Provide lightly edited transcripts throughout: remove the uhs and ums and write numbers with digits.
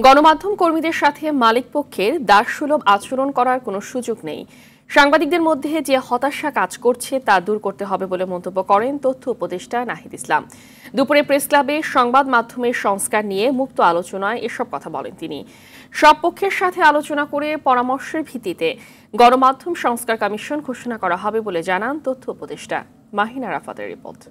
গণমাধ্যম কর্মীদের সাথে মালিকপক্ষের দাসসুলভ আচরণ করার কোনো সুযোগ নেই। সাংবাদিকদের মধ্যে যে হতাশা কাজ করছে তা দূর করতে হবে বলে মন্তব্য করেন তথ্য উপদেষ্টা নাহিদ ইসলাম। দুপুরে প্রেস ক্লাবে সংবাদ মাধ্যমের সংস্কার নিয়ে মুক্ত আলোচনায় এসব কথা বলেন তিনি। সব পক্ষের সাথে আলোচনা করে পরামর্শের ভিত্তিতে গণমাধ্যম সংস্কার কমিশন ঘোষণা করা হবে বলে জানান তথ্য উপদেষ্টা। মাহিন আরাফাতের রিপোর্ট।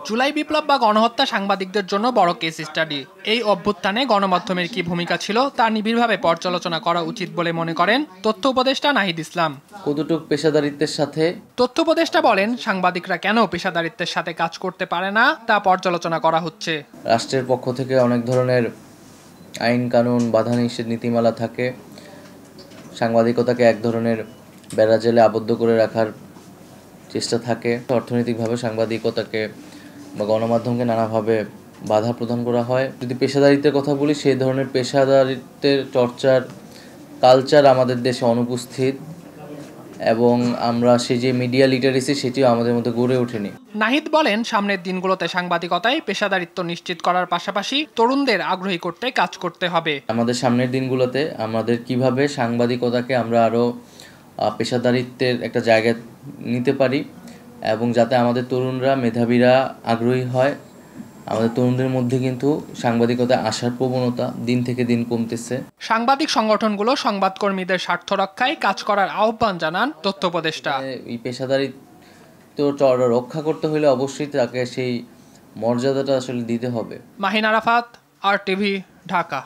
জুলাই বিপ্লব বা গণহত্যা সাংবাদিকদের জন্য বড় কেস স্টাডি। এই অভ্যুত্থানে গণমাধ্যমের কি ভূমিকা ছিল তা নিবিড়ভাবে পর্যালোচনা করা উচিত বলে মনে করেন তথ্য উপদেষ্টা নাহিদ ইসলাম। কতটুকু পেশাদারিত্বের সাথে তথ্য উপদেষ্টা বলেন, সাংবাদিকরা কেন পেশাদারিত্বের সাথে কাজ করতে পারে না তা পর্যালোচনা করা হচ্ছে। রাষ্ট্রের পক্ষ থেকে অনেক ধরনের আইন কানুন বাধা নিষেধ নীতিমালা থাকে। সাংবাদিকতাকে এক ধরনের বেড়াজালে আবদ্ধ করে রাখার চেষ্টা থাকে। অর্থনৈতিকভাবে সাংবাদিকতাকে বা গণমাধ্যমকে নানাভাবে বাধা প্রদান করা হয়। যদি পেশাদারিত্বের কথা বলি, সেই ধরনের পেশাদারিত্বের চর্চার কালচার আমাদের দেশে অনুপস্থিত এবং আমরা সেই যে মিডিয়া লিটারেসি সেটিও আমাদের মধ্যে গড়ে ওঠেনি। নাহিদ বলেন, সামনের দিনগুলোতে সাংবাদিকতায় পেশাদারিত্ব নিশ্চিত করার পাশাপাশি তরুণদের আগ্রহী করতে কাজ করতে হবে। আমাদের সামনের দিনগুলোতে আমাদের কিভাবে সাংবাদিকতাকে আমরা আরও পেশাদারিত্বের একটা জায়গায় নিতে পারি এবং যাতে আমাদের তরুণরা মেধাবীরা আগ্রহী হয়। আমাদের তরুণদের মধ্যে কিন্তু সাংবাদিকতা আসার প্রবণতা দিন থেকে দিন কমতেছে। সাংবাদিক সংগঠনগুলো সংবাদকর্মীদের স্বার্থ রক্ষায় কাজ করার আহ্বান জানান তথ্য উপদেষ্টা। এই পেশাদারিত্ব রক্ষা করতে হলে অবশ্যই তাকে সেই মর্যাদাটা আসলে দিতে হবে। মাহিন আরাফাত, RTV, ঢাকা।